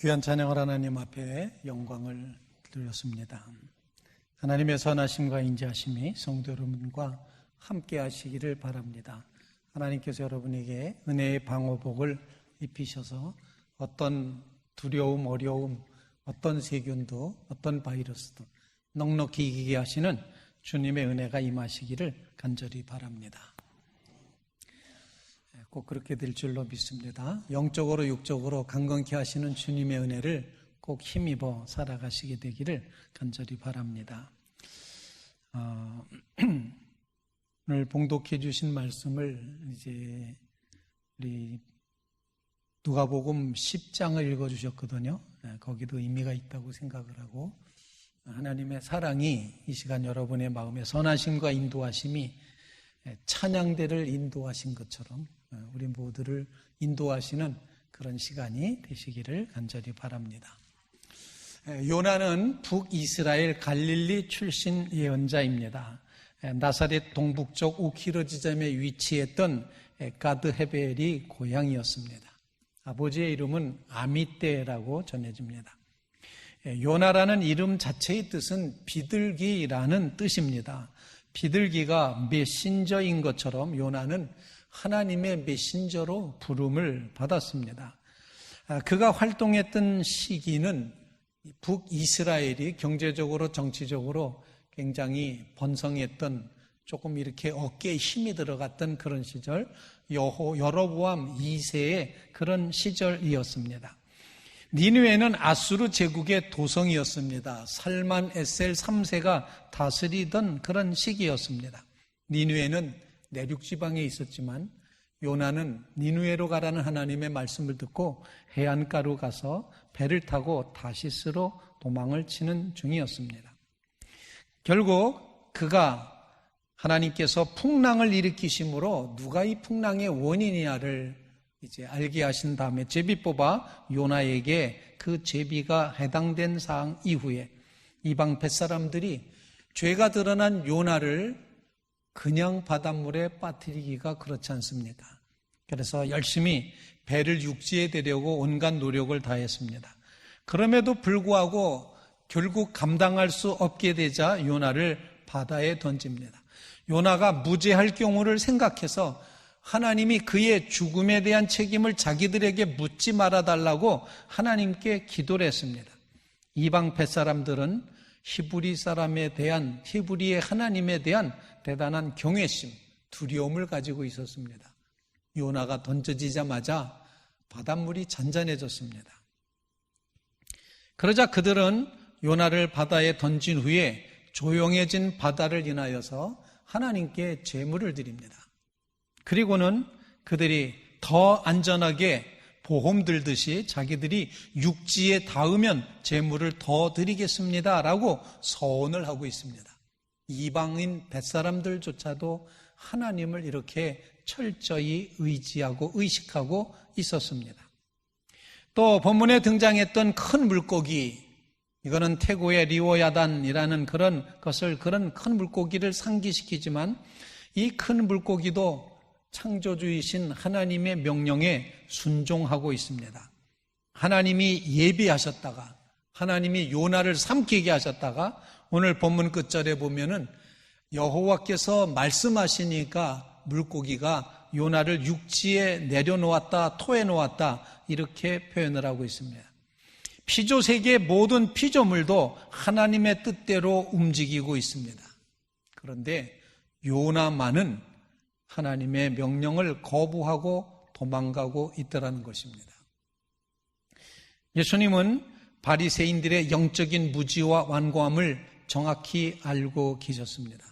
귀한 찬양을 하나님 앞에 영광을 드렸습니다. 하나님의 선하심과 인자하심이 성도 여러분과 함께 하시기를 바랍니다. 하나님께서 여러분에게 은혜의 방호복을 입히셔서 어떤 두려움, 어려움, 어떤 세균도, 어떤 바이러스도 넉넉히 이기게 하시는 주님의 은혜가 임하시기를 간절히 바랍니다. 꼭 그렇게 될 줄로 믿습니다. 영적으로 육적으로 강건케 하시는 주님의 은혜를 꼭 힘입어 살아가시게 되기를 간절히 바랍니다. 오늘 봉독해 주신 말씀을 이제 우리 누가복음 10장을 읽어주셨거든요. 거기도 의미가 있다고 생각을 하고, 하나님의 사랑이 이 시간 여러분의 마음에 선하심과 인도하심이 찬양대를 인도하신 것처럼 우리 모두를 인도하시는 그런 시간이 되시기를 간절히 바랍니다. 요나는 북이스라엘 갈릴리 출신 예언자입니다. 나사렛 동북쪽 5km 지점에 위치했던 가드 헤벨이 고향이었습니다. 아버지의 이름은 아미떼라고 전해집니다. 요나라는 이름 자체의 뜻은 비둘기라는 뜻입니다. 비둘기가 메신저인 것처럼 요나는 하나님의 메신저로 부름을 받았습니다. 그가 활동했던 시기는 북이스라엘이 경제적으로 정치적으로 굉장히 번성했던, 조금 이렇게 어깨에 힘이 들어갔던 그런 시절, 여로보암 2세의 그런 시절이었습니다. 니느웨는 아수르 제국의 도성이었습니다. 살만 에셀 3세가 다스리던 그런 시기였습니다. 니느웨는 내륙 지방에 있었지만 요나는 니느웨로 가라는 하나님의 말씀을 듣고 해안가로 가서 배를 타고 다시스로 도망을 치는 중이었습니다. 결국 그가 하나님께서 풍랑을 일으키심으로 누가 이 풍랑의 원인이냐를 이제 알게 하신 다음에 제비 뽑아 요나에게 그 제비가 해당된 사항 이후에 이방 뱃사람들이 죄가 드러난 요나를 그냥 바닷물에 빠뜨리기가 그렇지 않습니까? 그래서 열심히 배를 육지에 대려고 온갖 노력을 다했습니다. 그럼에도 불구하고 결국 감당할 수 없게 되자 요나를 바다에 던집니다. 요나가 무죄할 경우를 생각해서 하나님이 그의 죽음에 대한 책임을 자기들에게 묻지 말아달라고 하나님께 기도를 했습니다. 이방 뱃사람들은 히브리의 하나님에 대한 대단한 경외심, 두려움을 가지고 있었습니다. 요나가 던져지자마자 바닷물이 잔잔해졌습니다. 그러자 그들은 요나를 바다에 던진 후에 조용해진 바다를 인하여서 하나님께 제물을 드립니다. 그리고는 그들이 더 안전하게 보험 들듯이 자기들이 육지에 닿으면 제물을 더 드리겠습니다 라고 서원을 하고 있습니다. 이방인 뱃사람들조차도 하나님을 이렇게 철저히 의지하고 의식하고 있었습니다. 또 본문에 등장했던 큰 물고기, 이거는 태고의 리오야단이라는 그런 큰 물고기를 상기시키지만 이 큰 물고기도 창조주이신 하나님의 명령에 순종하고 있습니다. 하나님이 예비하셨다가 하나님이 요나를 삼키게 하셨다가 오늘 본문 끝절에 보면은 여호와께서 말씀하시니까 물고기가 요나를 육지에 내려놓았다, 토해놓았다 이렇게 표현을 하고 있습니다. 피조세계의 모든 피조물도 하나님의 뜻대로 움직이고 있습니다. 그런데 요나만은 하나님의 명령을 거부하고 도망가고 있더라는 것입니다. 예수님은 바리새인들의 영적인 무지와 완고함을 정확히 알고 계셨습니다.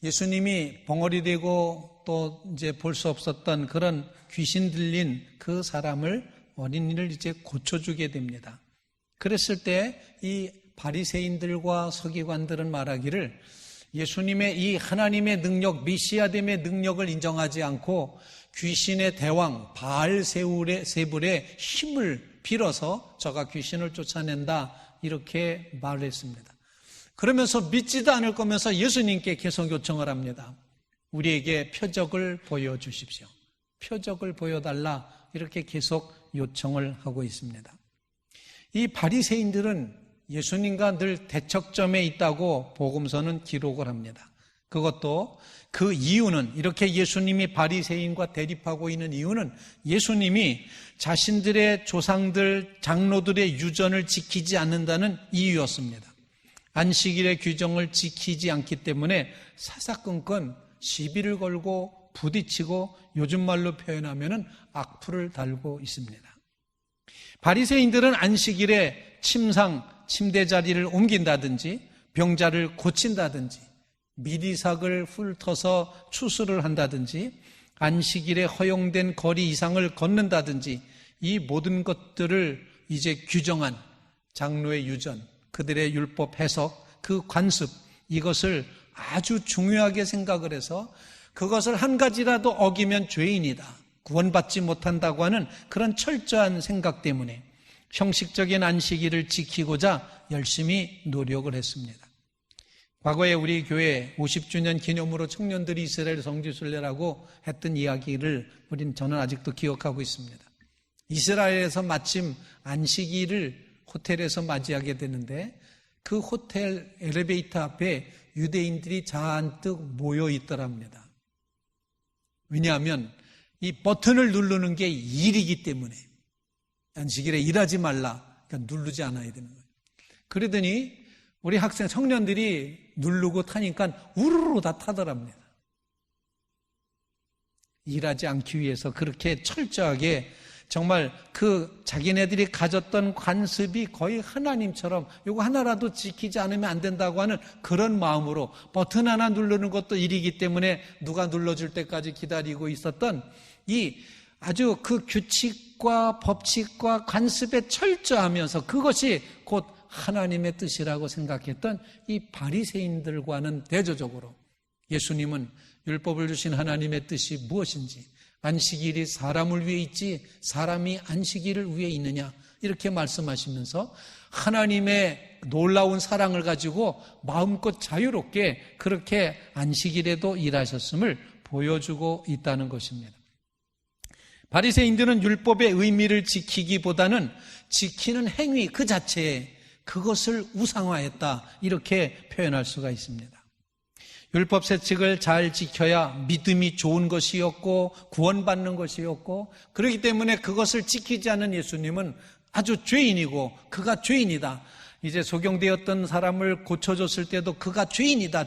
예수님이 벙어리 되고 또 이제 볼 수 없었던 그런 귀신 들린 그 사람을, 어린이를 이제 고쳐주게 됩니다. 그랬을 때 이 바리새인들과 서기관들은 말하기를 예수님의 이 하나님의 능력, 메시아됨의 능력을 인정하지 않고 귀신의 대왕 바알세불의 힘을 빌어서 저가 귀신을 쫓아낸다 이렇게 말을 했습니다. 그러면서 믿지도 않을 거면서 예수님께 계속 요청을 합니다. 우리에게 표적을 보여주십시오. 표적을 보여달라 이렇게 계속 요청을 하고 있습니다. 이 바리새인들은 예수님과 늘 대척점에 있다고 복음서는 기록을 합니다. 그것도 그 이유는, 이렇게 예수님이 바리새인과 대립하고 있는 이유는 예수님이 자신들의 조상들, 장로들의 유전을 지키지 않는다는 이유였습니다. 안식일의 규정을 지키지 않기 때문에 사사건건 시비를 걸고 부딪히고 요즘 말로 표현하면 악플을 달고 있습니다. 바리새인들은 안식일에 침상, 침대 자리를 옮긴다든지 병자를 고친다든지 미리삭을 훑어서 추수를 한다든지 안식일에 허용된 거리 이상을 걷는다든지 이 모든 것들을 이제 규정한 장로의 유전, 그들의 율법 해석, 그 관습, 이것을 아주 중요하게 생각을 해서 그것을 한 가지라도 어기면 죄인이다, 구원받지 못한다고 하는 그런 철저한 생각 때문에 형식적인 안식일을 지키고자 열심히 노력을 했습니다. 과거에 우리 교회 50주년 기념으로 청년들이 이스라엘 성지순례라고 했던 이야기를 저는 아직도 기억하고 있습니다. 이스라엘에서 마침 안식일을 호텔에서 맞이하게 되는데 그 호텔 엘리베이터 앞에 유대인들이 잔뜩 모여 있더랍니다. 왜냐하면 이 버튼을 누르는 게 일이기 때문에 안식일에 일하지 말라, 그러니까 누르지 않아야 되는 거예요. 그러더니 우리 학생 청년들이 누르고 타니까 우르르 다 타더랍니다. 일하지 않기 위해서 그렇게 철저하게 정말 그 자기네들이 가졌던 관습이 거의 하나님처럼 이거 하나라도 지키지 않으면 안 된다고 하는 그런 마음으로 버튼 하나 누르는 것도 일이기 때문에 누가 눌러줄 때까지 기다리고 있었던 이 아주 그 규칙과 법칙과 관습에 철저하면서 그것이 곧 하나님의 뜻이라고 생각했던 이 바리새인들과는 대조적으로 예수님은 율법을 주신 하나님의 뜻이 무엇인지, 안식일이 사람을 위해 있지 사람이 안식일을 위해 있느냐, 이렇게 말씀하시면서 하나님의 놀라운 사랑을 가지고 마음껏 자유롭게 그렇게 안식일에도 일하셨음을 보여주고 있다는 것입니다. 바리새인들은 율법의 의미를 지키기보다는 지키는 행위 그 자체에 그것을 우상화했다, 이렇게 표현할 수가 있습니다. 율법 세칙을 잘 지켜야 믿음이 좋은 것이었고 구원받는 것이었고, 그렇기 때문에 그것을 지키지 않은 예수님은 아주 죄인이고 그가 죄인이다. 이제 소경되었던 사람을 고쳐줬을 때도 그가 죄인이다,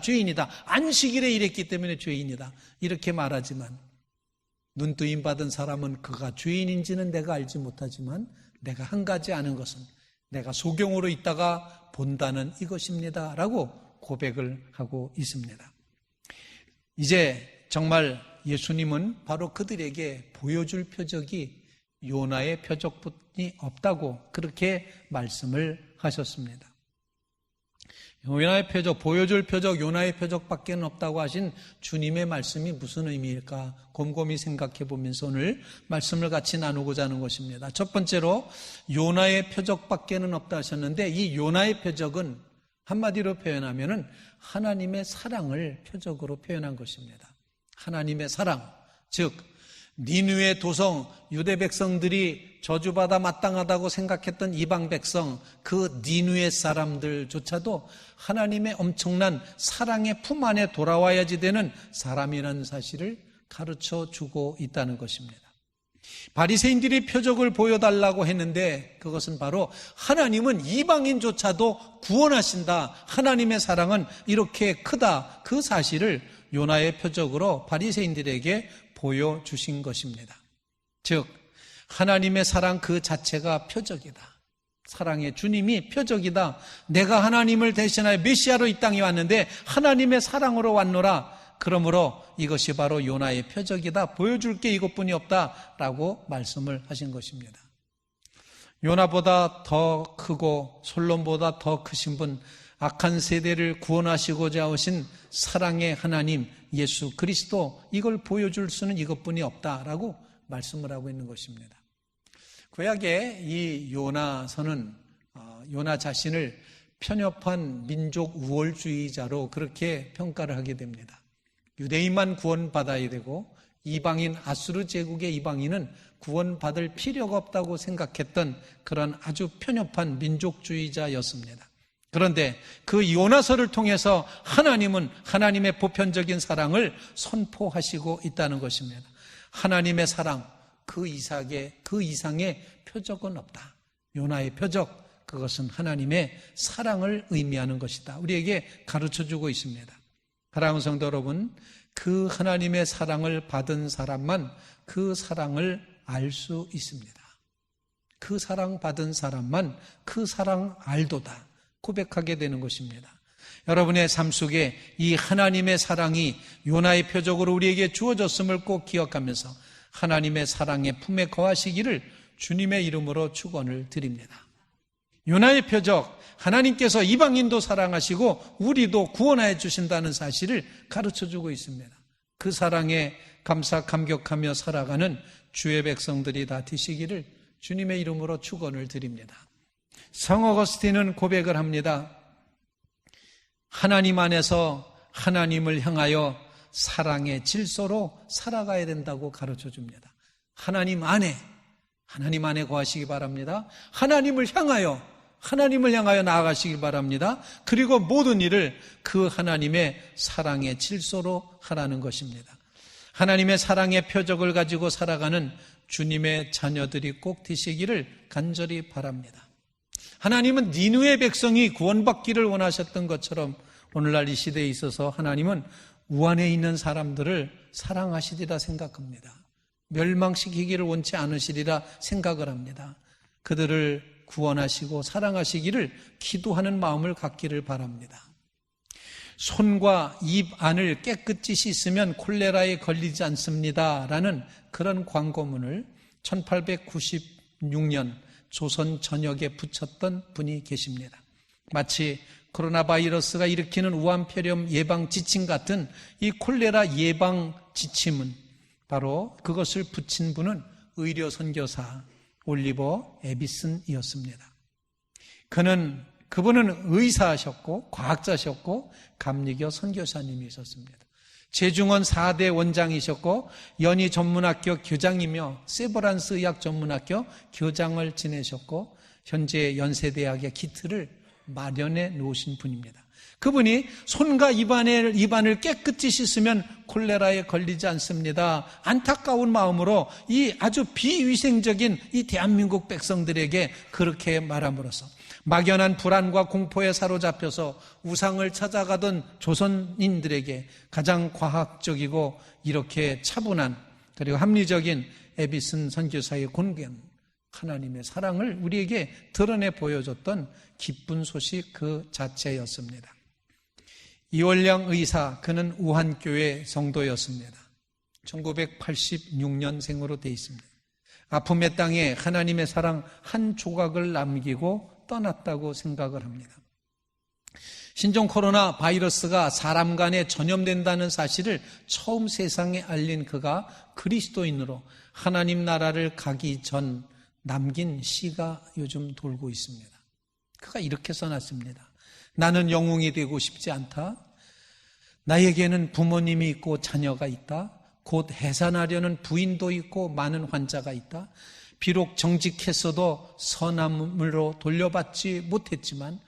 안식일에 일했기 때문에 죄인이다, 이렇게 말하지만 눈뜨임 받은 사람은 그가 죄인인지는 내가 알지 못하지만 내가 한 가지 아는 것은 내가 소경으로 있다가 본다는 이것입니다 라고 고백을 하고 있습니다. 이제 정말 예수님은 바로 그들에게 보여줄 표적이 요나의 표적뿐이 없다고 그렇게 말씀을 하셨습니다. 요나의 표적, 보여줄 표적, 요나의 표적밖에 없다고 하신 주님의 말씀이 무슨 의미일까 곰곰이 생각해 보면서 오늘 말씀을 같이 나누고자 하는 것입니다. 첫 번째로 요나의 표적밖에 없다 하셨는데, 이 요나의 표적은 한마디로 표현하면은 하나님의 사랑을 표적으로 표현한 것입니다. 하나님의 사랑, 즉 니느웨 도성 유대 백성들이 저주받아 마땅하다고 생각했던 이방 백성, 그 니느웨 사람들조차도 하나님의 엄청난 사랑의 품 안에 돌아와야지 되는 사람이라는 사실을 가르쳐 주고 있다는 것입니다. 바리새인들이 표적을 보여달라고 했는데 그것은 바로 하나님은 이방인조차도 구원하신다, 하나님의 사랑은 이렇게 크다, 그 사실을 요나의 표적으로 바리새인들에게 보여주신 것입니다. 즉 하나님의 사랑 그 자체가 표적이다, 사랑의 주님이 표적이다, 내가 하나님을 대신하여 메시아로 이 땅에 왔는데 하나님의 사랑으로 왔노라, 그러므로 이것이 바로 요나의 표적이다, 보여줄 게 이것뿐이 없다라고 말씀을 하신 것입니다. 요나보다 더 크고 솔론보다 더 크신 분, 악한 세대를 구원하시고자 오신 사랑의 하나님 예수 그리스도, 이걸 보여줄 수는 이것뿐이 없다라고 말씀을 하고 있는 것입니다. 구약의 이 요나서는 요나 자신을 편협한 민족 우월주의자로 그렇게 평가를 하게 됩니다. 유대인만 구원받아야 되고 이방인, 아수르 제국의 이방인은 구원받을 필요가 없다고 생각했던 그런 아주 편협한 민족주의자였습니다. 그런데 그 요나서를 통해서 하나님은 하나님의 보편적인 사랑을 선포하시고 있다는 것입니다. 하나님의 사랑, 그 이상의 표적은 없다. 요나의 표적, 그것은 하나님의 사랑을 의미하는 것이다. 우리에게 가르쳐주고 있습니다. 사랑하는 성도 여러분, 그 하나님의 사랑을 받은 사람만 그 사랑을 알 수 있습니다. 그 사랑 받은 사람만 그 사랑 알도다 고백하게 되는 것입니다. 여러분의 삶 속에 이 하나님의 사랑이 요나의 표적으로 우리에게 주어졌음을 꼭 기억하면서 하나님의 사랑의 품에 거하시기를 주님의 이름으로 축원을 드립니다. 요나의 표적, 하나님께서 이방인도 사랑하시고 우리도 구원하여 주신다는 사실을 가르쳐주고 있습니다. 그 사랑에 감격하며 살아가는 주의 백성들이 다 되시기를 주님의 이름으로 축원을 드립니다. 성 어거스틴은 고백을 합니다. 하나님 안에서 하나님을 향하여 사랑의 질서로 살아가야 된다고 가르쳐줍니다. 하나님 안에 거하시기 바랍니다. 하나님을 향하여 나아가시기 바랍니다. 그리고 모든 일을 그 하나님의 사랑의 질서로 하라는 것입니다. 하나님의 사랑의 표적을 가지고 살아가는 주님의 자녀들이 꼭 되시기를 간절히 바랍니다. 하나님은 니느웨 백성이 구원받기를 원하셨던 것처럼 오늘날 이 시대에 있어서 하나님은 우한에 있는 사람들을 사랑하시리라 생각합니다. 멸망시키기를 원치 않으시리라 생각을 합니다. 그들을 구원하시고 사랑하시기를 기도하는 마음을 갖기를 바랍니다. 손과 입 안을 깨끗이 씻으면 콜레라에 걸리지 않습니다 라는 그런 광고문을 1896년 조선 전역에 붙였던 분이 계십니다. 마치 코로나 바이러스가 일으키는 우한폐렴 예방 지침 같은 이 콜레라 예방 지침은 바로 그것을 붙인 분은 의료 선교사 올리버 에비슨이었습니다. 그분은 의사하셨고 과학자셨고 감리교 선교사님이셨습니다. 제중원 4대 원장이셨고 연희 전문학교 교장이며 세브란스 의학 전문학교 교장을 지내셨고 현재 연세대학의 기틀을 마련해 놓으신 분입니다. 그분이 손과 입안을 깨끗이 씻으면 콜레라에 걸리지 않습니다. 안타까운 마음으로 이 아주 비위생적인 이 대한민국 백성들에게 그렇게 말함으로써 막연한 불안과 공포에 사로잡혀서 우상을 찾아가던 조선인들에게 가장 과학적이고 이렇게 차분한 그리고 합리적인 에비슨 선교사의 권변, 하나님의 사랑을 우리에게 드러내 보여줬던 기쁜 소식 그 자체였습니다. 이월량 의사, 그는 우한교회 성도였습니다. 1986년생으로 되어 있습니다. 아픔의 땅에 하나님의 사랑 한 조각을 남기고 떠났다고 생각을 합니다. 신종 코로나 바이러스가 사람 간에 전염된다는 사실을 처음 세상에 알린 그가 그리스도인으로 하나님 나라를 가기 전 남긴 시가 요즘 돌고 있습니다. 그가 이렇게 써놨습니다. 나는 영웅이 되고 싶지 않다. 나에게는 부모님이 있고 자녀가 있다. 곧 해산하려는 부인도 있고 많은 환자가 있다. 비록 정직했어도 선함으로 돌려받지 못했지만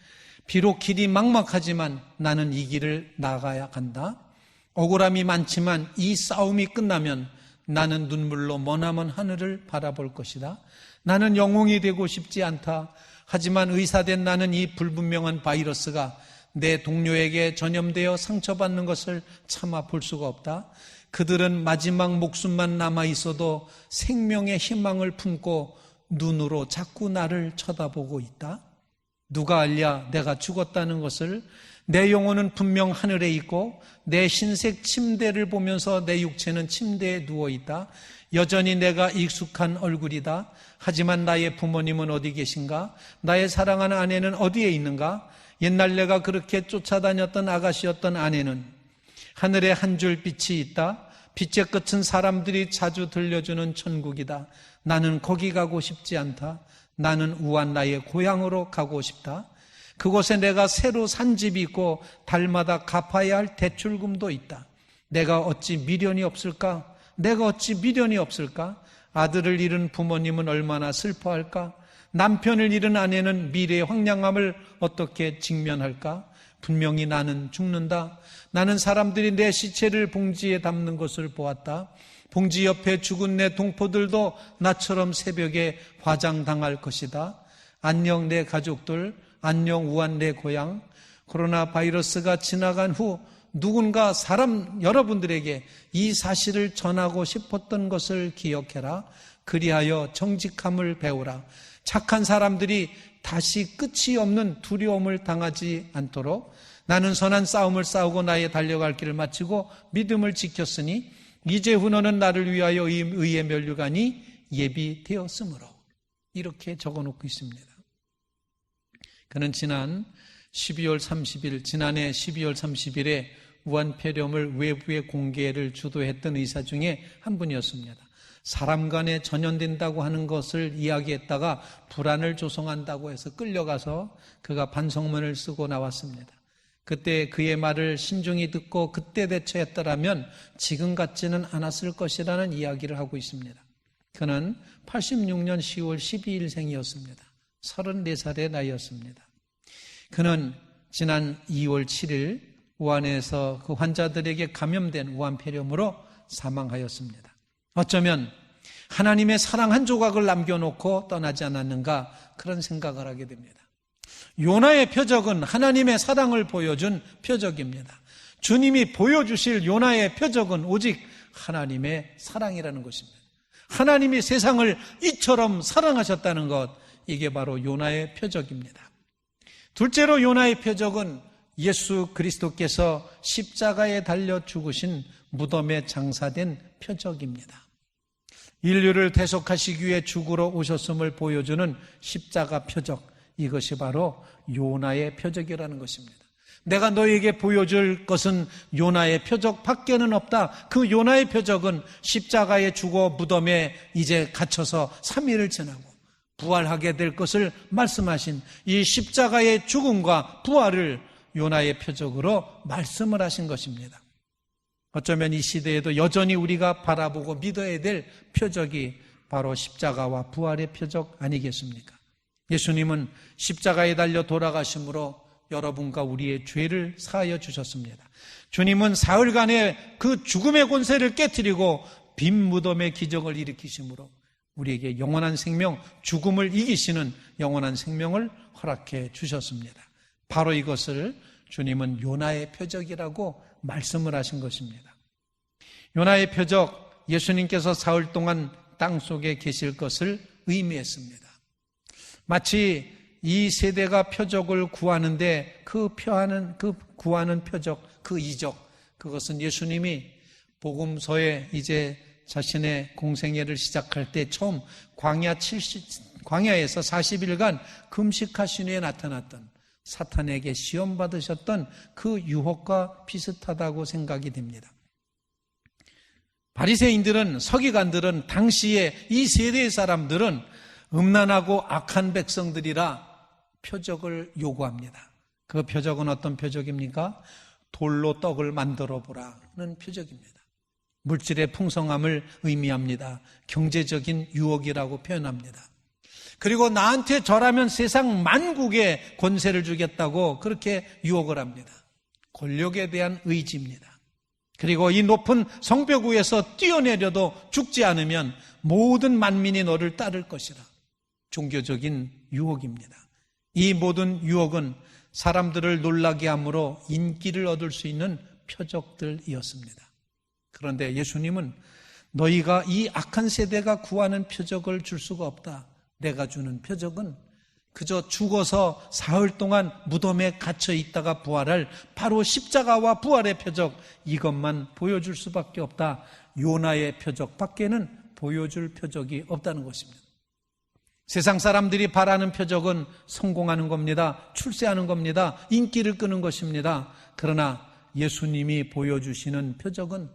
비록 길이 막막하지만 나는 이 길을 나가야 한다. 억울함이 많지만 이 싸움이 끝나면 나는 눈물로 머나먼 하늘을 바라볼 것이다. 나는 영웅이 되고 싶지 않다. 하지만 의사된 나는 이 불분명한 바이러스가 내 동료에게 전염되어 상처받는 것을 참아 볼 수가 없다. 그들은 마지막 목숨만 남아 있어도 생명의 희망을 품고 눈으로 자꾸 나를 쳐다보고 있다. 누가 알랴 내가 죽었다는 것을. 내 영혼은 분명 하늘에 있고 내 흰색 침대를 보면서 내 육체는 침대에 누워있다. 여전히 내가 익숙한 얼굴이다. 하지만 나의 부모님은 어디 계신가? 나의 사랑하는 아내는 어디에 있는가? 옛날 내가 그렇게 쫓아다녔던 아가씨였던 아내는 하늘에 한 줄 빛이 있다. 빛의 끝은 사람들이 자주 들려주는 천국이다. 나는 거기 가고 싶지 않다. 나는 우한 나의 고향으로 가고 싶다. 그곳에 내가 새로 산 집이 있고 달마다 갚아야 할 대출금도 있다. 내가 어찌 미련이 없을까? 아들을 잃은 부모님은 얼마나 슬퍼할까? 남편을 잃은 아내는 미래의 황량함을 어떻게 직면할까? 분명히 나는 죽는다. 나는 사람들이 내 시체를 봉지에 담는 것을 보았다. 봉지 옆에 죽은 내 동포들도 나처럼 새벽에 화장당할 것이다. 안녕 내 가족들, 안녕 우한 내 고향. 코로나 바이러스가 지나간 후 누군가 여러분들에게 이 사실을 전하고 싶었던 것을 기억해라. 그리하여 정직함을 배우라. 착한 사람들이 다시 끝이 없는 두려움을 당하지 않도록 나는 선한 싸움을 싸우고 나의 달려갈 길을 마치고 믿음을 지켰으니 이제 후 너는 나를 위하여 의의 면류관이 예비되었으므로 이렇게 적어놓고 있습니다. 그는 지난해 12월 30일에 우한폐렴을 외부에 공개를 주도했던 의사 중에 한 분이었습니다. 사람 간에 전염된다고 하는 것을 이야기했다가 불안을 조성한다고 해서 끌려가서 그가 반성문을 쓰고 나왔습니다. 그때 그의 말을 신중히 듣고 그때 대처했더라면 지금 같지는 않았을 것이라는 이야기를 하고 있습니다. 그는 86년 10월 12일생이었습니다. 34살의 나이였습니다. 그는 지난 2월 7일 우한에서 그 환자들에게 감염된 우한폐렴으로 사망하였습니다. 어쩌면 하나님의 사랑 한 조각을 남겨놓고 떠나지 않았는가 그런 생각을 하게 됩니다. 요나의 표적은 하나님의 사랑을 보여준 표적입니다. 주님이 보여주실 요나의 표적은 오직 하나님의 사랑이라는 것입니다. 하나님이 세상을 이처럼 사랑하셨다는 것, 이게 바로 요나의 표적입니다. 둘째로 요나의 표적은 예수 그리스도께서 십자가에 달려 죽으신 무덤에 장사된 표적입니다. 인류를 대속하시기 위해 죽으러 오셨음을 보여주는 십자가 표적, 이것이 바로 요나의 표적이라는 것입니다. 내가 너에게 보여줄 것은 요나의 표적 밖에는 없다. 그 요나의 표적은 십자가에 죽어 무덤에 이제 갇혀서 3일을 지나고 부활하게 될 것을 말씀하신 이 십자가의 죽음과 부활을 요나의 표적으로 말씀을 하신 것입니다. 어쩌면 이 시대에도 여전히 우리가 바라보고 믿어야 될 표적이 바로 십자가와 부활의 표적 아니겠습니까? 예수님은 십자가에 달려 돌아가심으로 여러분과 우리의 죄를 사하여 주셨습니다. 주님은 사흘간의 그 죽음의 권세를 깨트리고 빈 무덤의 기적을 일으키심으로 우리에게 영원한 생명, 죽음을 이기시는 영원한 생명을 허락해 주셨습니다. 바로 이것을 주님은 요나의 표적이라고 말씀을 하신 것입니다. 요나의 표적, 예수님께서 사흘 동안 땅속에 계실 것을 의미했습니다. 마치 이 세대가 표적을 구하는데 그 구하는 표적, 그 이적, 그것은 예수님이 복음서에 이제 자신의 공생애를 시작할 때 처음 광야에서 40일간 금식하신 후에 나타났던 사탄에게 시험 받으셨던 그 유혹과 비슷하다고 생각이 됩니다. 바리새인들은, 서기관들은, 당시에 이 세대의 사람들은 음란하고 악한 백성들이라 표적을 요구합니다. 그 표적은 어떤 표적입니까? 돌로 떡을 만들어 보라는 표적입니다. 물질의 풍성함을 의미합니다. 경제적인 유혹이라고 표현합니다. 그리고 나한테 절하면 세상 만국에 권세를 주겠다고 그렇게 유혹을 합니다. 권력에 대한 의지입니다. 그리고 이 높은 성벽 위에서 뛰어내려도 죽지 않으면 모든 만민이 너를 따를 것이라. 종교적인 유혹입니다. 이 모든 유혹은 사람들을 놀라게 함으로 인기를 얻을 수 있는 표적들이었습니다. 그런데 예수님은 너희가 이 악한 세대가 구하는 표적을 줄 수가 없다. 내가 주는 표적은 그저 죽어서 사흘 동안 무덤에 갇혀 있다가 부활할 바로 십자가와 부활의 표적, 이것만 보여줄 수밖에 없다. 요나의 표적 밖에는 보여줄 표적이 없다는 것입니다. 세상 사람들이 바라는 표적은 성공하는 겁니다. 출세하는 겁니다. 인기를 끄는 것입니다. 그러나 예수님이 보여주시는 표적은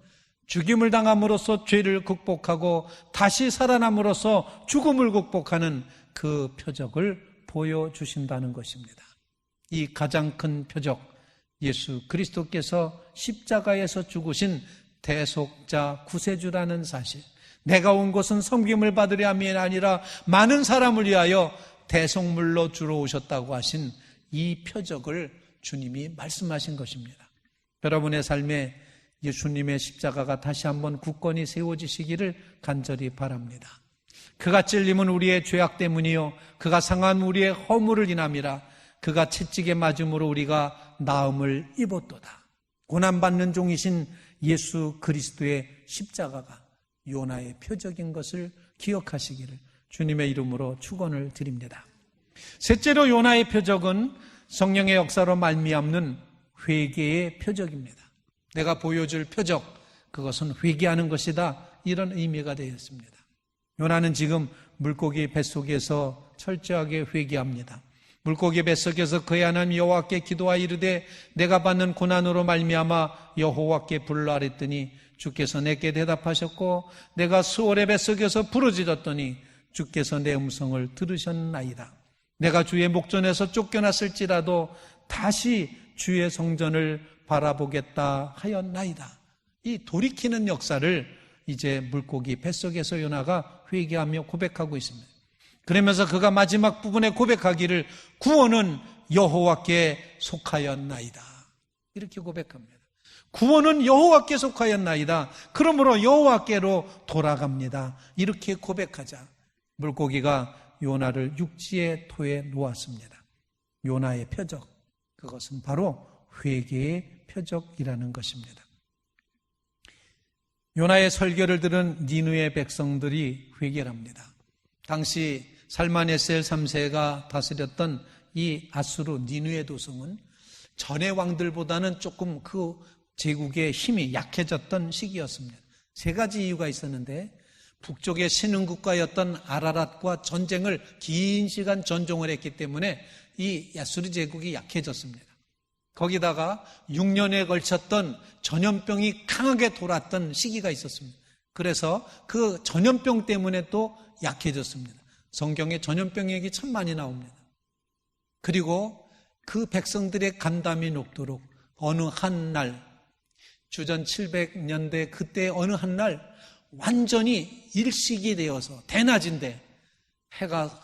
죽임을 당함으로써 죄를 극복하고 다시 살아남으로써 죽음을 극복하는 그 표적을 보여주신다는 것입니다. 이 가장 큰 표적, 예수 그리스도께서 십자가에서 죽으신 대속자 구세주라는 사실, 내가 온 것은 섬김을 받으려 함이 아니라 많은 사람을 위하여 대속물로 주로 오셨다고 하신 이 표적을 주님이 말씀하신 것입니다. 여러분의 삶에 예수님의 십자가가 다시 한번 굳건히 세워지시기를 간절히 바랍니다. 그가 찔림은 우리의 죄악 때문이요 그가 상한 우리의 허물을 인함이라. 그가 채찍에 맞음으로 우리가 나음을 입었도다. 고난받는 종이신 예수 그리스도의 십자가가 요나의 표적인 것을 기억하시기를 주님의 이름으로 축원을 드립니다. 셋째로 요나의 표적은 성령의 역사로 말미암는 회개의 표적입니다. 내가 보여줄 표적, 그것은 회개하는 것이다, 이런 의미가 되었습니다. 요나는 지금 물고기 뱃속에서 철저하게 회개합니다. 물고기 뱃속에서 그의 하나님 여호와께 기도하여 이르되 내가 받는 고난으로 말미암아 여호와께 불러 아랬더니 주께서 내게 대답하셨고 내가 수월의 뱃속에서 부르짖었더니 주께서 내 음성을 들으셨나이다. 내가 주의 목전에서 쫓겨났을지라도 다시 주의 성전을 바라보겠다 하였나이다. 이 돌이키는 역사를 이제 물고기 뱃속에서 요나가 회개하며 고백하고 있습니다. 그러면서 그가 마지막 부분에 고백하기를 구원은 여호와께 속하였나이다, 이렇게 고백합니다. 구원은 여호와께 속하였나이다. 그러므로 여호와께로 돌아갑니다. 이렇게 고백하자 물고기가 요나를 육지의 토에 놓았습니다. 요나의 표적, 그것은 바로 회개의 표적이라는 것입니다. 요나의 설교를 들은 니느웨 백성들이 회개를 합니다. 당시 살마네셀 3세가 다스렸던 이 아수르 니느웨 도성은 전의 왕들보다는 조금 그 제국의 힘이 약해졌던 시기였습니다. 세 가지 이유가 있었는데, 북쪽의 신흥국가였던 아라랏과 전쟁을 긴 시간 전종을 했기 때문에 이 아수르 제국이 약해졌습니다. 거기다가 6년에 걸쳤던 전염병이 강하게 돌았던 시기가 있었습니다. 그래서 그 전염병 때문에 또 약해졌습니다. 성경에 전염병 얘기 참 많이 나옵니다. 그리고 그 백성들의 간담이 녹도록 어느 한 날, 주전 700년대 그때 어느 한 날 완전히 일식이 되어서 대낮인데 해가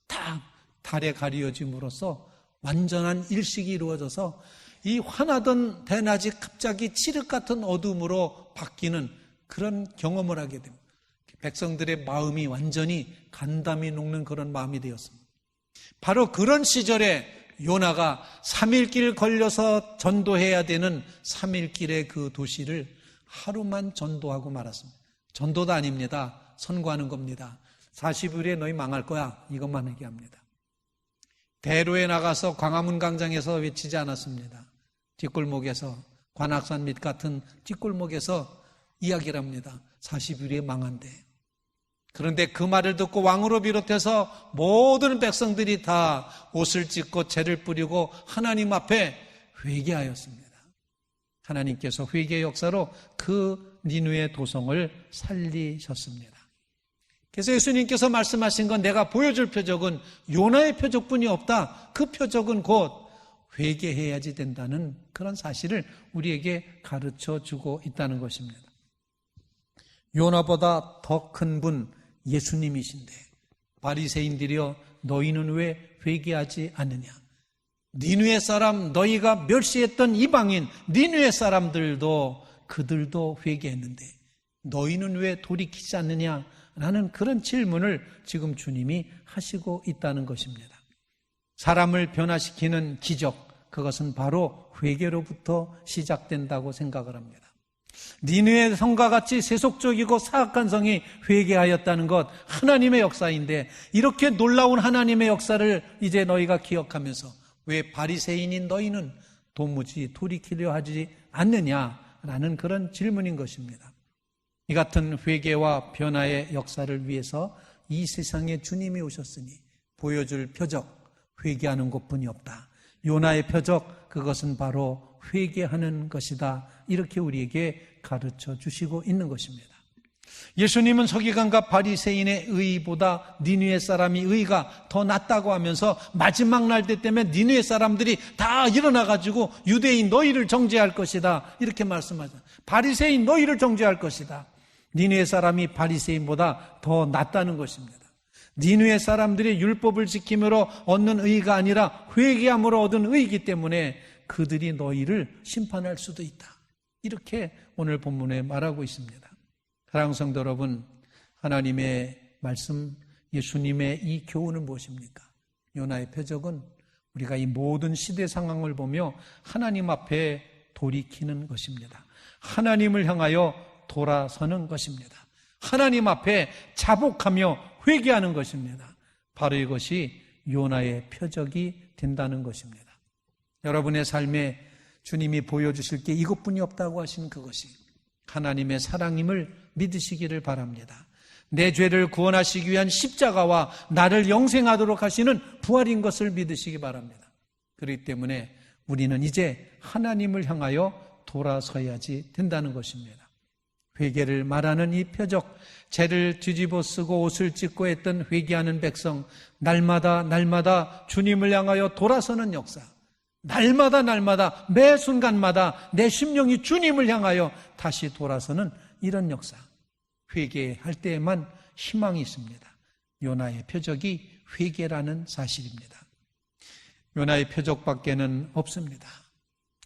다 달에 가리워짐으로써 완전한 일식이 이루어져서 이 환하던 대낮이 갑자기 칠흑 같은 어둠으로 바뀌는 그런 경험을 하게 됩니다. 백성들의 마음이 완전히 간담이 녹는 그런 마음이 되었습니다. 바로 그런 시절에 요나가 3일길 걸려서 전도해야 되는 3일길의 그 도시를 하루만 전도하고 말았습니다. 전도도 아닙니다. 선고하는 겁니다. 40일에 너희 망할 거야, 이것만 얘기합니다. 대로에 나가서 광화문 광장에서 외치지 않았습니다. 뒷골목에서, 관악산 밑 같은 뒷골목에서 이야기를 합니다. 40일에 망한대. 그런데 그 말을 듣고 왕으로 비롯해서 모든 백성들이 다 옷을 찢고 재를 뿌리고 하나님 앞에 회개하였습니다. 하나님께서 회개의 역사로 그 니느웨 도성을 살리셨습니다. 그래서 예수님께서 말씀하신 건 내가 보여줄 표적은 요나의 표적뿐이 없다. 그 표적은 곧 회개해야지 된다는 그런 사실을 우리에게 가르쳐 주고 있다는 것입니다. 요나보다 더 큰 분 예수님이신데 바리새인들이여 너희는 왜 회개하지 않느냐. 니느웨 사람, 너희가 멸시했던 이방인 니느웨 사람들도 그들도 회개했는데 너희는 왜 돌이키지 않느냐 라는 그런 질문을 지금 주님이 하시고 있다는 것입니다. 사람을 변화시키는 기적, 그것은 바로 회개로부터 시작된다고 생각을 합니다. 니느웨 성과 같이 세속적이고 사악한 성이 회개하였다는 것, 하나님의 역사인데 이렇게 놀라운 하나님의 역사를 이제 너희가 기억하면서 왜 바리새인인 너희는 도무지 돌이키려 하지 않느냐라는 그런 질문인 것입니다. 이 같은 회개와 변화의 역사를 위해서 이 세상에 주님이 오셨으니 보여줄 표적, 회개하는 것뿐이 없다. 요나의 표적, 그것은 바로 회개하는 것이다. 이렇게 우리에게 가르쳐 주시고 있는 것입니다. 예수님은 서기관과 바리새인의 의보다 니느웨 사람이 의가 더 낫다고 하면서 마지막 날때 때문에 니느웨 사람들이 다 일어나가지고 유대인 너희를 정죄할 것이다, 이렇게 말씀하죠. 바리새인 너희를 정죄할 것이다. 니느웨 사람이 바리새인보다 더 낫다는 것입니다. 니느웨 사람들이 율법을 지킴으로 얻는 의가 아니라 회개함으로 얻은 의이기 때문에 그들이 너희를 심판할 수도 있다. 이렇게 오늘 본문에 말하고 있습니다. 사랑하는 성도 여러분, 하나님의 말씀, 예수님의 이 교훈은 무엇입니까? 요나의 표적은 우리가 이 모든 시대 상황을 보며 하나님 앞에 돌이키는 것입니다. 하나님을 향하여 돌아서는 것입니다. 하나님 앞에 자복하며 회개하는 것입니다. 바로 이것이 요나의 표적이 된다는 것입니다. 여러분의 삶에 주님이 보여주실 게 이것뿐이 없다고 하신 그것이 하나님의 사랑임을 믿으시기를 바랍니다. 내 죄를 구원하시기 위한 십자가와 나를 영생하도록 하시는 부활인 것을 믿으시기 바랍니다. 그렇기 때문에 우리는 이제 하나님을 향하여 돌아서야지 된다는 것입니다. 회개를 말하는 이 표적, 죄를 뒤집어 쓰고 옷을 찢고 했던 회개하는 백성, 날마다 주님을 향하여 돌아서는 역사, 날마다 매 순간마다 내 심령이 주님을 향하여 다시 돌아서는 이런 역사, 회개할 때에만 희망이 있습니다. 요나의 표적이 회개라는 사실입니다. 요나의 표적밖에는 없습니다.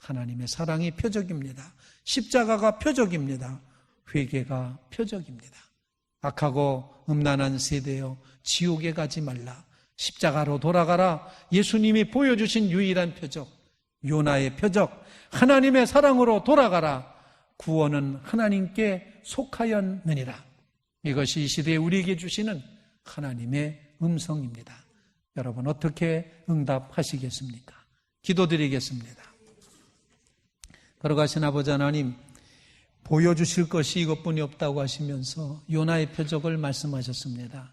하나님의 사랑이 표적입니다. 십자가가 표적입니다. 회개가 표적입니다. 악하고 음란한 세대여 지옥에 가지 말라. 십자가로 돌아가라. 예수님이 보여주신 유일한 표적, 요나의 표적, 하나님의 사랑으로 돌아가라. 구원은 하나님께 속하였느니라. 이것이 이 시대에 우리에게 주시는 하나님의 음성입니다. 여러분 어떻게 응답하시겠습니까? 기도드리겠습니다. 걸어가신 아버지 하나님, 보여주실 것이 이것뿐이 없다고 하시면서 요나의 표적을 말씀하셨습니다.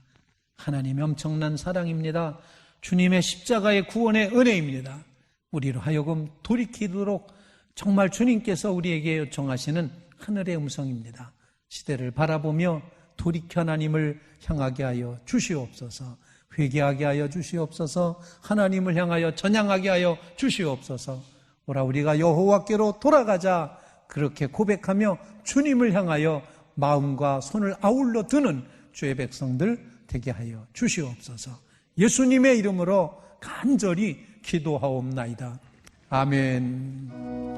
하나님의 엄청난 사랑입니다. 주님의 십자가의 구원의 은혜입니다. 우리로 하여금 돌이키도록 정말 주님께서 우리에게 요청하시는 하늘의 음성입니다. 시대를 바라보며 돌이켜 하나님을 향하게 하여 주시옵소서. 회개하게 하여 주시옵소서. 하나님을 향하여 전향하게 하여 주시옵소서. 오라 우리가 여호와께로 돌아가자. 그렇게 고백하며 주님을 향하여 마음과 손을 아울러 드는 주의 백성들 되게 하여 주시옵소서. 예수님의 이름으로 간절히 기도하옵나이다. 아멘.